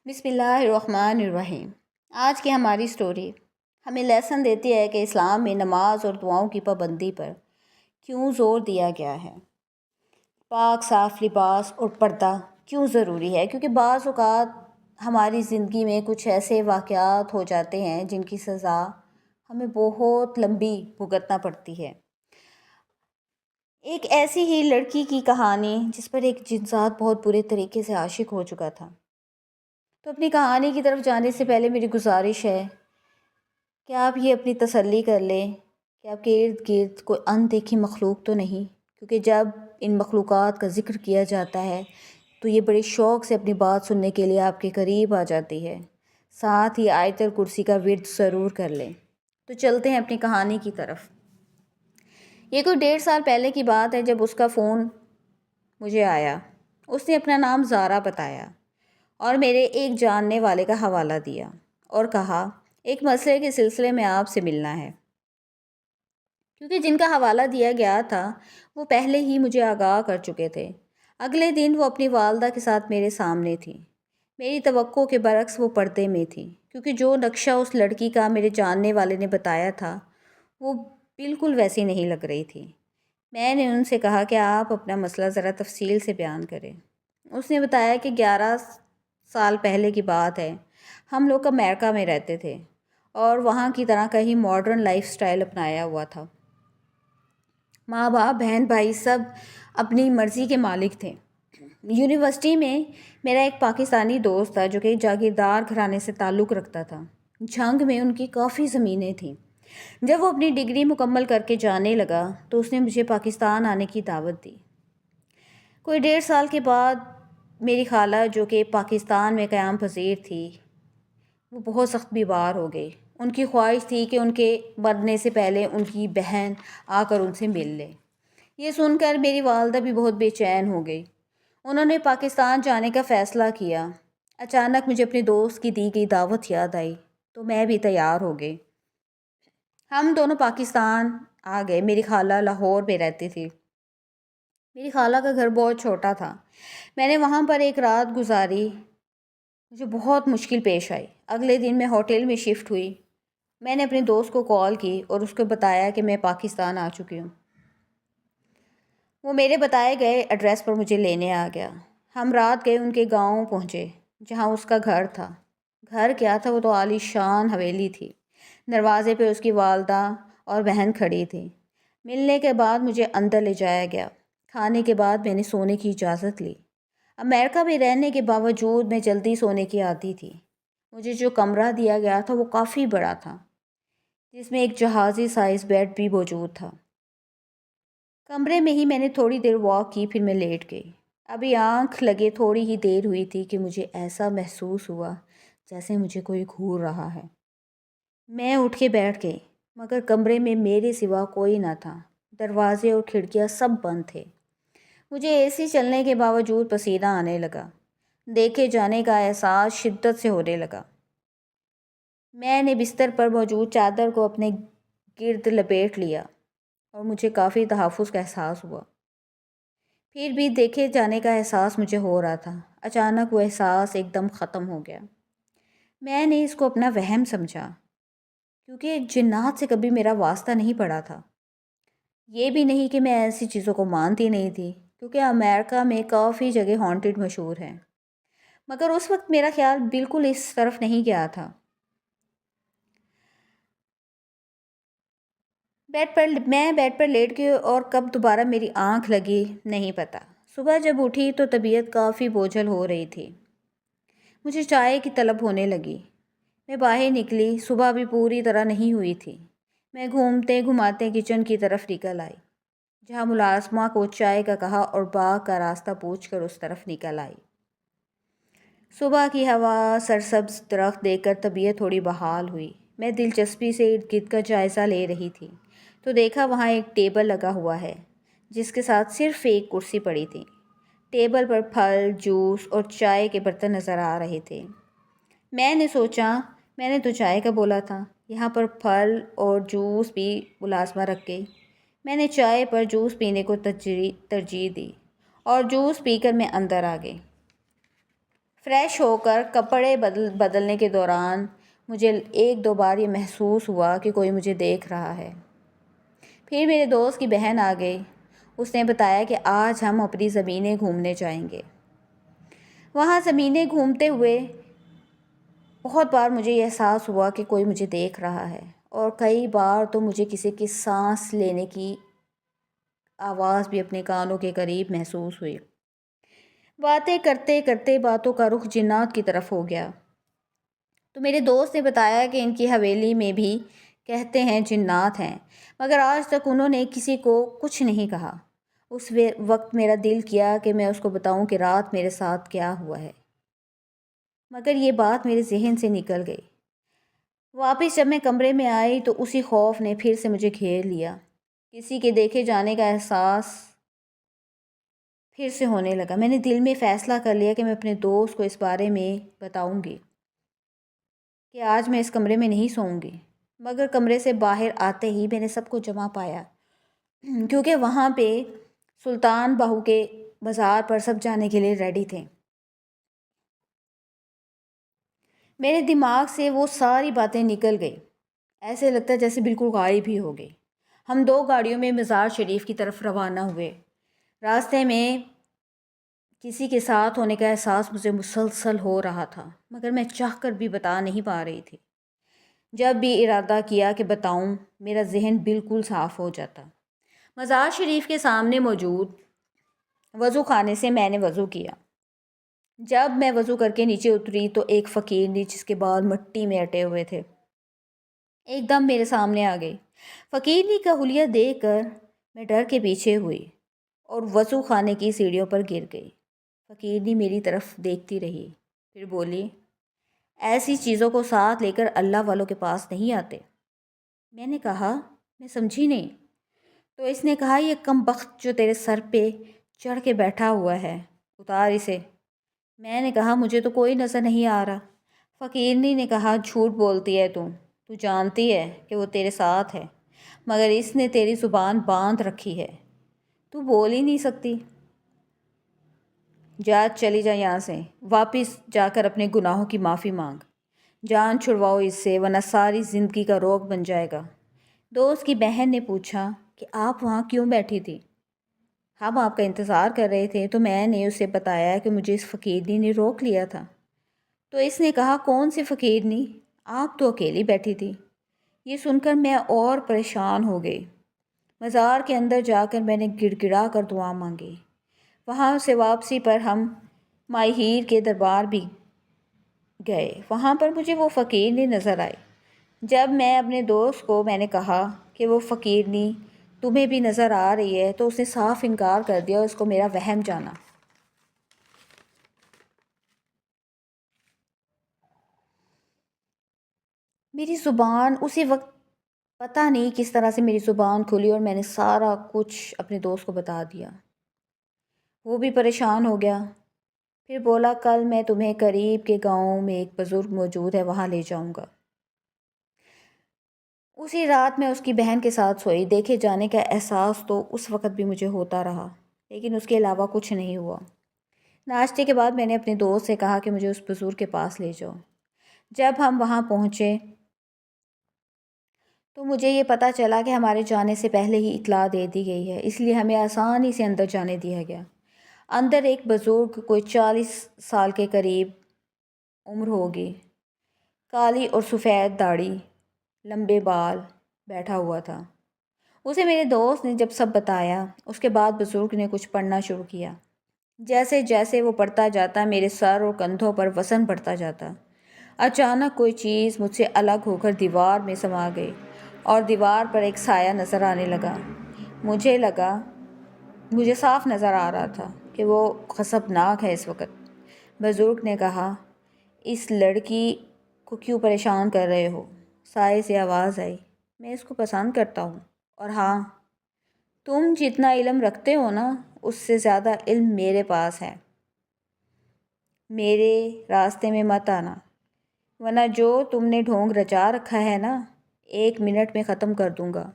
بسم اللہ الرحمن الرحیم۔ آج کی ہماری سٹوری ہمیں لیسن دیتی ہے کہ اسلام میں نماز اور دعاؤں کی پابندی پر کیوں زور دیا گیا ہے۔ پاک صاف لباس اور پردہ کیوں ضروری ہے؟ کیونکہ بعض اوقات ہماری زندگی میں کچھ ایسے واقعات ہو جاتے ہیں جن کی سزا ہمیں بہت لمبی بھگتنا پڑتی ہے۔ ایک ایسی ہی لڑکی کی کہانی جس پر ایک جنسات بہت برے طریقے سے عاشق ہو چکا تھا۔ تو اپنی کہانی کی طرف جانے سے پہلے میری گزارش ہے کہ آپ یہ اپنی تسلی کر لیں کہ آپ کے ارد گرد کوئی اندیکھی مخلوق تو نہیں، کیونکہ جب ان مخلوقات کا ذکر کیا جاتا ہے تو یہ بڑے شوق سے اپنی بات سننے کے لیے آپ کے قریب آ جاتی ہے۔ ساتھ ہی آیت الکرسی کا ورد ضرور کر لیں۔ تو چلتے ہیں اپنی کہانی کی طرف۔ یہ کوئی 1.5 سال پہلے کی بات ہے جب اس کا فون مجھے آیا۔ اس نے اپنا نام زارا بتایا اور میرے ایک جاننے والے کا حوالہ دیا اور کہا ایک مسئلے کے سلسلے میں آپ سے ملنا ہے۔ کیونکہ جن کا حوالہ دیا گیا تھا وہ پہلے ہی مجھے آگاہ کر چکے تھے۔ اگلے دن وہ اپنی والدہ کے ساتھ میرے سامنے تھی۔ میری توقع کے برعکس وہ پردے میں تھی، کیونکہ جو نقشہ اس لڑکی کا میرے جاننے والے نے بتایا تھا وہ بالکل ویسی نہیں لگ رہی تھی۔ میں نے ان سے کہا کہ آپ اپنا مسئلہ ذرا تفصیل سے بیان کریں۔ اس نے بتایا کہ 11 سال پہلے کی بات ہے، ہم لوگ امریکہ میں رہتے تھے اور وہاں کی طرح کا ہی ماڈرن لائف سٹائل اپنایا ہوا تھا۔ ماں باپ بہن بھائی سب اپنی مرضی کے مالک تھے۔ یونیورسٹی میں میرا ایک پاکستانی دوست تھا جو کہ جاگیردار گھرانے سے تعلق رکھتا تھا۔ جھنگ میں ان کی کافی زمینیں تھیں۔ جب وہ اپنی ڈگری مکمل کر کے جانے لگا تو اس نے مجھے پاکستان آنے کی دعوت دی۔ کوئی 1.5 سال کے بعد میری خالہ جو کہ پاکستان میں قیام پذیر تھی وہ بہت سخت بیمار ہو گئی۔ ان کی خواہش تھی کہ ان کے مرنے سے پہلے ان کی بہن آ کر ان سے مل لے۔ یہ سن کر میری والدہ بھی بہت بے چین ہو گئی۔ انہوں نے پاکستان جانے کا فیصلہ کیا۔ اچانک مجھے اپنے دوست کی دی گئی دعوت یاد آئی تو میں بھی تیار ہو گئی۔ ہم دونوں پاکستان آ گئے۔ میری خالہ لاہور میں رہتی تھی۔ میری خالہ کا گھر بہت چھوٹا تھا۔ میں نے وہاں پر ایک رات گزاری۔ مجھے بہت مشکل پیش آئی۔ اگلے دن میں ہوٹل میں شفٹ ہوئی۔ میں نے اپنے دوست کو کال کی اور اس کو بتایا کہ میں پاکستان آ چکی ہوں۔ وہ میرے بتائے گئے ایڈریس پر مجھے لینے آ گیا۔ ہم رات گئے ان کے گاؤں پہنچے جہاں اس کا گھر تھا۔ گھر کیا تھا، وہ تو عالی شان حویلی تھی۔ دروازے پہ اس کی والدہ اور بہن کھڑی تھی۔ ملنے کے بعد مجھے اندر لے جایا گیا۔ کھانے کے بعد میں نے سونے کی اجازت لی۔ امریکہ میں رہنے کے باوجود میں جلدی سونے کی عادی تھی۔ مجھے جو کمرہ دیا گیا تھا وہ کافی بڑا تھا، جس میں ایک جہازی سائز بیڈ بھی موجود تھا۔ کمرے میں ہی میں نے تھوڑی دیر واک کی، پھر میں لیٹ گئی۔ ابھی آنکھ لگے تھوڑی ہی دیر ہوئی تھی کہ مجھے ایسا محسوس ہوا جیسے مجھے کوئی گھور رہا ہے۔ میں اٹھ کے بیٹھ گئی، مگر کمرے میں میرے سوا کوئی نہ تھا۔ دروازے اور کھڑکیاں سب بند تھے۔ مجھے اے سی چلنے کے باوجود پسینہ آنے لگا۔ دیکھے جانے کا احساس شدت سے ہونے لگا۔ میں نے بستر پر موجود چادر کو اپنے گرد لپیٹ لیا اور مجھے کافی تحفظ کا احساس ہوا۔ پھر بھی دیکھے جانے کا احساس مجھے ہو رہا تھا۔ اچانک وہ احساس ایک دم ختم ہو گیا۔ میں نے اس کو اپنا وہم سمجھا، کیونکہ جنات سے کبھی میرا واسطہ نہیں پڑا تھا۔ یہ بھی نہیں کہ میں ایسی چیزوں کو مانتی نہیں تھی، کیونکہ امریکہ میں کافی جگہ ہانٹڈ مشہور ہیں، مگر اس وقت میرا خیال بالکل اس طرف نہیں گیا تھا۔ میں بیڈ پر لیٹ گئی اور کب دوبارہ میری آنکھ لگی نہیں پتہ۔ صبح جب اٹھی تو طبیعت کافی بوجھل ہو رہی تھی۔ مجھے چائے کی طلب ہونے لگی۔ میں باہر نکلی۔ صبح بھی پوری طرح نہیں ہوئی تھی۔ میں گھومتے گھماتے کچن کی طرف نکل آئی، جہاں ملازمہ کو چائے کا کہا اور باغ کا راستہ پوچھ کر اس طرف نکل آئی۔ صبح کی ہوا، سرسبز درخت دیکھ کر طبیعت تھوڑی بحال ہوئی۔ میں دلچسپی سے ارد گرد کا جائزہ لے رہی تھی تو دیکھا وہاں ایک ٹیبل لگا ہوا ہے جس کے ساتھ صرف ایک کرسی پڑی تھی۔ ٹیبل پر پھل، جوس اور چائے کے برتن نظر آ رہے تھے۔ میں نے سوچا، میں نے تو چائے کا بولا تھا، یہاں پر پھل اور جوس بھی ملازمہ رکھ گئی۔ میں نے چائے پر جوس پینے کو ترجیح دی اور جوس پی کر میں اندر آ گئی۔ فریش ہو کر کپڑے بدلنے کے دوران مجھے ایک دو بار یہ محسوس ہوا کہ کوئی مجھے دیکھ رہا ہے۔ پھر میرے دوست کی بہن آ گئی۔ اس نے بتایا کہ آج ہم اپنی زمینیں گھومنے جائیں گے۔ وہاں زمینیں گھومتے ہوئے بہت بار مجھے یہ احساس ہوا کہ کوئی مجھے دیکھ رہا ہے، اور کئی بار تو مجھے کسی کی سانس لینے کی آواز بھی اپنے کانوں کے قریب محسوس ہوئی۔ باتیں کرتے کرتے باتوں کا رخ جنات کی طرف ہو گیا۔ تو میرے دوست نے بتایا کہ ان کی حویلی میں بھی کہتے ہیں جنات ہیں، مگر آج تک انہوں نے کسی کو کچھ نہیں کہا۔ اس وقت میرا دل کیا کہ میں اس کو بتاؤں کہ رات میرے ساتھ کیا ہوا ہے، مگر یہ بات میرے ذہن سے نکل گئی۔ واپس جب میں کمرے میں آئی تو اسی خوف نے پھر سے مجھے گھیر لیا۔ کسی کے دیکھے جانے کا احساس پھر سے ہونے لگا۔ میں نے دل میں فیصلہ کر لیا کہ میں اپنے دوست کو اس بارے میں بتاؤں گی کہ آج میں اس کمرے میں نہیں سوؤں گی۔ مگر کمرے سے باہر آتے ہی میں نے سب کو جمع پایا، کیونکہ وہاں پہ سلطان بہو کے مزار پر سب جانے کے لیے ریڈی تھے۔ میرے دماغ سے وہ ساری باتیں نکل گئی، ایسے لگتا جیسے بالکل غائب ہی ہو گئی۔ ہم 2 گاڑیوں میں مزار شریف کی طرف روانہ ہوئے۔ راستے میں کسی کے ساتھ ہونے کا احساس مجھے مسلسل ہو رہا تھا، مگر میں چاہ کر بھی بتا نہیں پا رہی تھی۔ جب بھی ارادہ کیا کہ بتاؤں، میرا ذہن بالکل صاف ہو جاتا۔ مزار شریف کے سامنے موجود وضو خانے سے میں نے وضو کیا۔ جب میں وضو کر کے نیچے اتری تو ایک فقیر نے، جس کے بال مٹی میں اٹے ہوئے تھے، ایک دم میرے سامنے آ گئی۔ فقیرنی کا حلیہ دیکھ کر میں ڈر کے پیچھے ہوئی اور وضو خانے کی سیڑھیوں پر گر گئی۔ فقیرنی میری طرف دیکھتی رہی، پھر بولی، ایسی چیزوں کو ساتھ لے کر اللہ والوں کے پاس نہیں آتے۔ میں نے کہا، میں سمجھی نہیں۔ تو اس نے کہا، یہ کم بخت جو تیرے سر پہ چڑھ کے بیٹھا ہوا ہے، اتار اسے۔ میں نے کہا، مجھے تو کوئی نظر نہیں آ رہا۔ فقیرنی نے کہا، جھوٹ بولتی ہے تو جانتی ہے کہ وہ تیرے ساتھ ہے، مگر اس نے تیری زبان باندھ رکھی ہے، تو بول ہی نہیں سکتی۔ جا، چلی جا یہاں سے، واپس جا کر اپنے گناہوں کی معافی مانگ، جان چھڑواؤ اس سے، ورنہ ساری زندگی کا روگ بن جائے گا۔ دوست کی بہن نے پوچھا کہ آپ وہاں کیوں بیٹھی تھی؟ ہم آپ کا انتظار کر رہے تھے، تو میں نے اسے بتایا کہ مجھے اس فقیرنی نے روک لیا تھا۔ تو اس نے کہا، کون سی فقیرنی؟ آپ تو اکیلی بیٹھی تھی۔ یہ سن کر میں اور پریشان ہو گئی۔ مزار کے اندر جا کر میں نے گڑ گڑا کر دعا مانگی۔ وہاں سے واپسی پر ہم مائی ہیر کے دربار بھی گئے۔ وہاں پر مجھے وہ فقیرنی نظر آئی۔ جب میں اپنے دوست کو میں نے کہا کہ وہ فقیرنی تمہیں بھی نظر آ رہی ہے، تو اس نے صاف انکار کر دیا اور اس کو میرا وہم جانا۔ میری زبان اسی وقت پتہ نہیں کس طرح سے میری زبان کھلی اور میں نے سارا کچھ اپنے دوست کو بتا دیا۔ وہ بھی پریشان ہو گیا۔ پھر بولا، کل میں تمہیں قریب کے گاؤں میں ایک بزرگ موجود ہے، وہاں لے جاؤں گا۔ اسی رات میں اس کی بہن کے ساتھ سوئی۔ دیکھے جانے کا احساس تو اس وقت بھی مجھے ہوتا رہا، لیکن اس کے علاوہ کچھ نہیں ہوا۔ ناشتے کے بعد میں نے اپنے دوست سے کہا کہ مجھے اس بزرگ کے پاس لے جاؤ۔ جب ہم وہاں پہنچے تو مجھے یہ پتہ چلا کہ ہمارے جانے سے پہلے ہی اطلاع دے دی گئی ہے، اس لیے ہمیں آسانی سے اندر جانے دیا گیا۔ اندر ایک بزرگ، کوئی 40 سال کے قریب عمر ہوگی، کالی اور سفید داڑھی، لمبے بال، بیٹھا ہوا تھا۔ اسے میرے دوست نے جب سب بتایا، اس کے بعد بزرگ نے کچھ پڑھنا شروع کیا۔ جیسے جیسے وہ پڑھتا جاتا، میرے سر اور کندھوں پر وزن بڑھتا جاتا۔ اچانک کوئی چیز مجھ سے الگ ہو کر دیوار میں سما گئی اور دیوار پر ایک سایہ نظر آنے لگا۔ مجھے صاف نظر آ رہا تھا کہ وہ غضبناک ہے اس وقت۔ بزرگ نے کہا، اس لڑکی کو کیوں پریشان کر رہے ہو؟ سائے سے آواز آئی، میں اس کو پسند کرتا ہوں، اور ہاں، تم جتنا علم رکھتے ہو نا، اس سے زیادہ علم میرے پاس ہے۔ میرے راستے میں مت آنا، ورنہ جو تم نے ڈھونگ رچا رکھا ہے نا، 1 منٹ میں ختم کر دوں گا،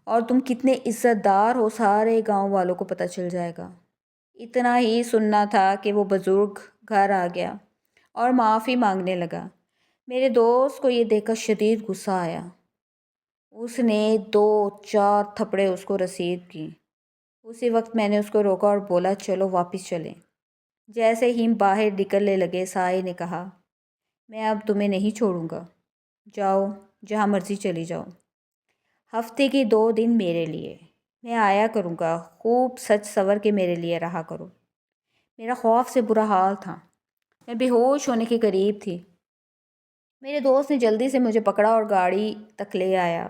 اور تم کتنے عزت دار ہو سارے گاؤں والوں کو پتہ چل جائے گا۔ اتنا ہی سننا تھا کہ وہ بزرگ گھر آ گیا اور معافی مانگنے لگا۔ میرے دوست کو یہ دیکھ کر شدید غصہ آیا۔ اس نے 2-4 تھپڑے اس کو رسید کی۔ اسی وقت میں نے اس کو روکا اور بولا چلو واپس چلیں۔ جیسے ہی ہم باہر نکلنے لگے سائے نے کہا میں اب تمہیں نہیں چھوڑوں گا، جاؤ جہاں مرضی چلی جاؤ، ہفتے کے 2 دن میرے لیے، میں آیا کروں گا، خوب سج سور کے میرے لیے رہا کرو۔ میرا خوف سے برا حال تھا، میں بے ہوش ہونے کے قریب تھی۔ میرے دوست نے جلدی سے مجھے پکڑا اور گاڑی تک لے آیا۔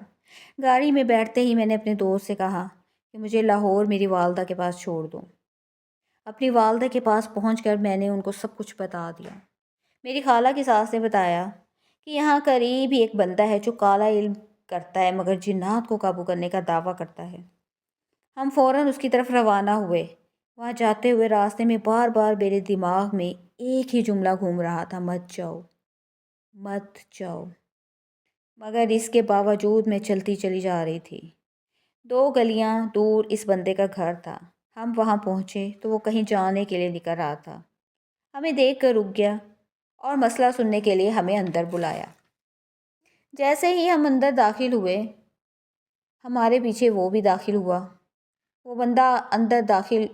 گاڑی میں بیٹھتے ہی میں نے اپنے دوست سے کہا کہ مجھے لاہور میری والدہ کے پاس چھوڑ دو۔ اپنی والدہ کے پاس پہنچ کر میں نے ان کو سب کچھ بتا دیا۔ میری خالہ کی ساس نے بتایا کہ یہاں قریب ہی ایک بندہ ہے جو کالا علم کرتا ہے مگر جنات کو قابو کرنے کا دعویٰ کرتا ہے۔ ہم فوراً اس کی طرف روانہ ہوئے۔ وہاں جاتے ہوئے راستے میں بار بار میرے دماغ میں ایک ہی جملہ گھوم رہا تھا، مت جاؤ، مت جاؤ، مگر اس کے باوجود میں چلتی چلی جا رہی تھی۔ 2 گلیاں دور اس بندے کا گھر تھا۔ ہم وہاں پہنچے تو وہ کہیں جانے کے لیے نکل رہا تھا۔ ہمیں دیکھ کر رک گیا اور مسئلہ سننے کے لیے ہمیں اندر بلایا۔ جیسے ہی ہم اندر داخل ہوئے ہمارے پیچھے وہ بھی داخل ہوا۔ وہ بندہ اندر داخل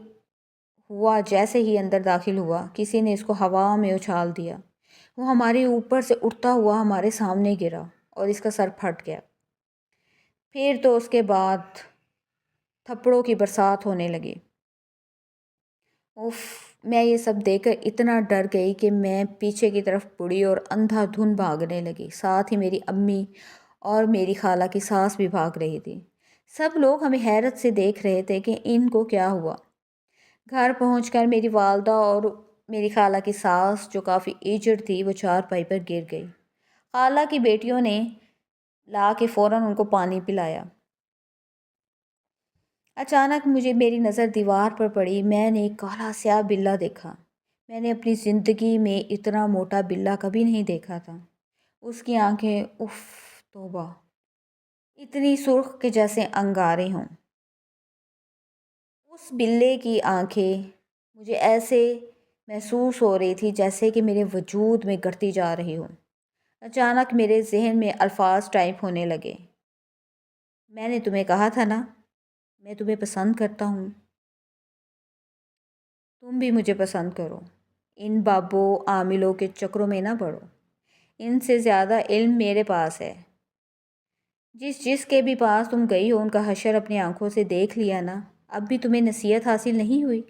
ہوا، جیسے ہی اندر داخل ہوا کسی نے اس کو ہوا میں اچھال دیا۔ وہ ہمارے اوپر سے اڑتا ہوا ہمارے سامنے گرا اور اس کا سر پھٹ گیا۔ پھر تو اس کے بعد تھپڑوں کی برسات ہونے لگی۔ اف، میں یہ سب دیکھ کر اتنا ڈر گئی کہ میں پیچھے کی طرف مڑی اور اندھا دھن بھاگنے لگی۔ ساتھ ہی میری امی اور میری خالہ کی ساس بھی بھاگ رہی تھی۔ سب لوگ ہمیں حیرت سے دیکھ رہے تھے کہ ان کو کیا ہوا۔ گھر پہنچ کر میری والدہ اور میری خالہ کی ساس جو کافی ایجڈ تھی وہ چارپائی پر گر گئی۔ خالہ کی بیٹیوں نے لا کے فوراً ان کو پانی پلایا۔ اچانک میری نظر دیوار پر پڑی۔ میں نے ایک کالا سیاہ بلّا دیکھا۔ میں نے اپنی زندگی میں اتنا موٹا بلّا کبھی نہیں دیکھا تھا۔ اس کی آنکھیں، اف توبہ، اتنی سرخ کہ جیسے انگارے ہوں۔ اس بلے کی آنکھیں مجھے ایسے محسوس ہو رہی تھی جیسے کہ میرے وجود میں گڑتی جا رہی ہوں۔ اچانک میرے ذہن میں الفاظ ٹائپ ہونے لگے۔ میں نے تمہیں کہا تھا نا، میں تمہیں پسند کرتا ہوں، تم بھی مجھے پسند کرو۔ ان بابوں عاملوں کے چکروں میں نہ پڑو، ان سے زیادہ علم میرے پاس ہے۔ جس کے بھی پاس تم گئی ہو ان کا حشر اپنی آنکھوں سے دیکھ لیا نا، اب بھی تمہیں نصیحت حاصل نہیں ہوئی؟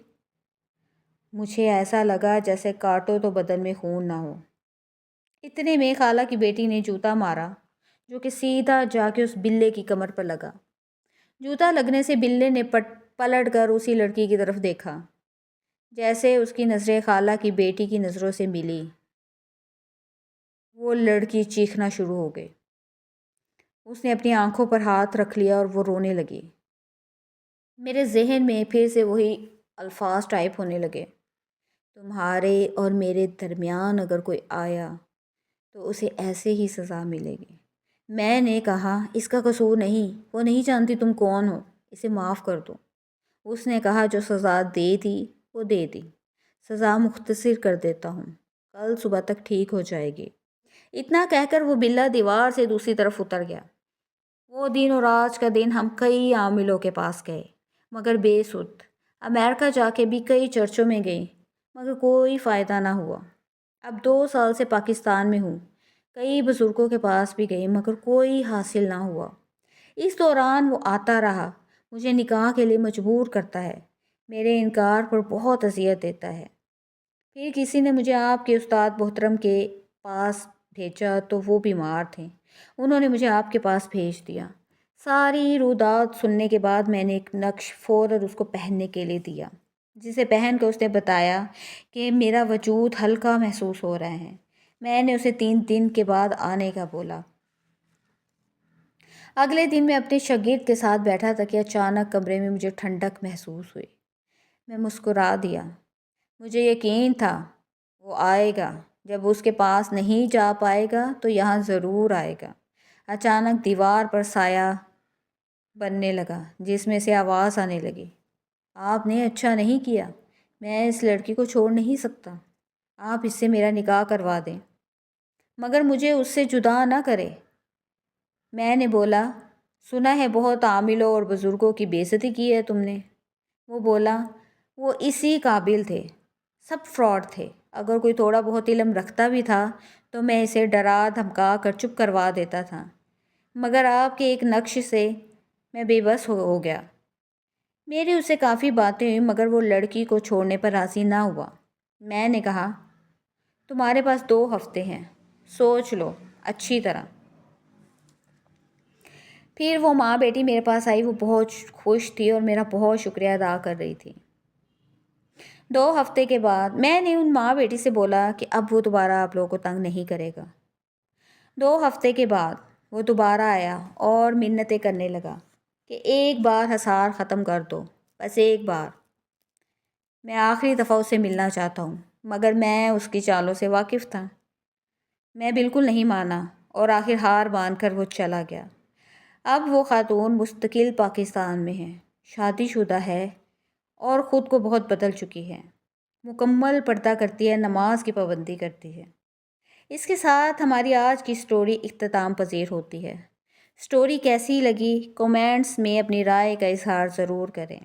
مجھے ایسا لگا جیسے کاٹو تو بدن میں خون نہ ہو۔ اتنے میں خالہ کی بیٹی نے جوتا مارا جو کہ سیدھا جا کے اس بلے کی کمر پر لگا۔ جوتا لگنے سے بلے نے پلٹ کر اسی لڑکی کی طرف دیکھا۔ جیسے اس کی نظریں خالہ کی بیٹی کی نظروں سے ملی، وہ لڑکی چیخنا شروع ہو گئی۔ اس نے اپنی آنکھوں پر ہاتھ رکھ لیا اور وہ رونے لگی۔ میرے ذہن میں پھر سے وہی الفاظ ٹائپ ہونے لگے، تمہارے اور میرے درمیان اگر کوئی آیا تو اسے ایسے ہی سزا ملے گی۔ میں نے کہا اس کا قصور نہیں، وہ نہیں جانتی تم کون ہو، اسے معاف کر دو۔ اس نے کہا جو سزا دے دی وہ دے دی، سزا مختصر کر دیتا ہوں، کل صبح تک ٹھیک ہو جائے گی۔ اتنا کہہ کر وہ بلّا دیوار سے دوسری طرف اتر گیا۔ وہ دن اور آج کا دن ہم کئی عاملوں کے پاس گئے مگر بے سود۔ امریکہ جا کے بھی کئی چرچوں میں گئی مگر کوئی فائدہ نہ ہوا۔ اب 2 سال سے پاکستان میں ہوں، کئی بزرگوں کے پاس بھی گئی مگر کوئی حاصل نہ ہوا۔ اس دوران وہ آتا رہا، مجھے نکاح کے لیے مجبور کرتا ہے، میرے انکار پر بہت اذیت دیتا ہے۔ پھر کسی نے مجھے آپ کے استاد محترم کے پاس بھیجا تو وہ بیمار تھے، انہوں نے مجھے آپ کے پاس بھیج دیا۔ ساری رودات سننے کے بعد میں نے ایک نقش فوراً اس کو پہننے کے لیے دیا، جسے پہن کر اس نے بتایا کہ میرا وجود ہلکا محسوس ہو رہا ہے۔ میں نے اسے 3 دن کے بعد آنے کا بولا۔ اگلے دن میں اپنے شاگرد کے ساتھ بیٹھا تھا کہ اچانک کمرے میں مجھے ٹھنڈک محسوس ہوئی۔ میں مسکرا دیا۔ مجھے یقین تھا وہ آئے گا، جب اس کے پاس نہیں جا پائے گا تو یہاں ضرور آئے گا۔ اچانک دیوار پر سایہ بننے لگا جس میں سے آواز آنے لگی، آپ نے اچھا نہیں کیا، میں اس لڑکی کو چھوڑ نہیں سکتا۔ آپ اس سے میرا نکاح کروا دیں مگر مجھے اس سے جدا نہ کرے۔ میں نے بولا، سنا ہے بہت عاملوں اور بزرگوں کی بے عزتی کی ہے تم نے۔ وہ بولا، وہ اسی قابل تھے، سب فراڈ تھے۔ اگر کوئی تھوڑا بہت علم رکھتا بھی تھا تو میں اسے ڈرا دھمکا کر چپ کروا دیتا تھا، مگر آپ کے ایک نقش سے میں بے بس ہو گیا۔ میری اسے کافی باتیں ہوئی مگر وہ لڑکی کو چھوڑنے پر راضی نہ ہوا۔ میں نے کہا، تمہارے پاس 2 ہفتے ہیں، سوچ لو اچھی طرح۔ پھر وہ ماں بیٹی میرے پاس آئی۔ وہ بہت خوش تھی اور میرا بہت شکریہ ادا کر رہی تھی۔ 2 ہفتے کے بعد میں نے ان ماں بیٹی سے بولا کہ اب وہ دوبارہ آپ لوگوں کو تنگ نہیں کرے گا۔ 2 ہفتے کے بعد وہ دوبارہ آیا اور منتیں کرنے لگا کہ ایک بار حصار ختم کر دو، بس ایک بار۔ میں آخری دفعہ اسے ملنا چاہتا ہوں، مگر میں اس کی چالوں سے واقف تھا۔ میں بالکل نہیں مانا اور آخر ہار مان کر وہ چلا گیا۔ اب وہ خاتون مستقل پاکستان میں ہے، شادی شدہ ہے اور خود کو بہت بدل چکی ہے۔ مکمل پردہ کرتی ہے، نماز کی پابندی کرتی ہے۔ اس کے ساتھ ہماری آج کی سٹوری اختتام پذیر ہوتی ہے۔ سٹوری کیسی لگی؟ کومنٹس میں اپنی رائے کا اظہار ضرور کریں۔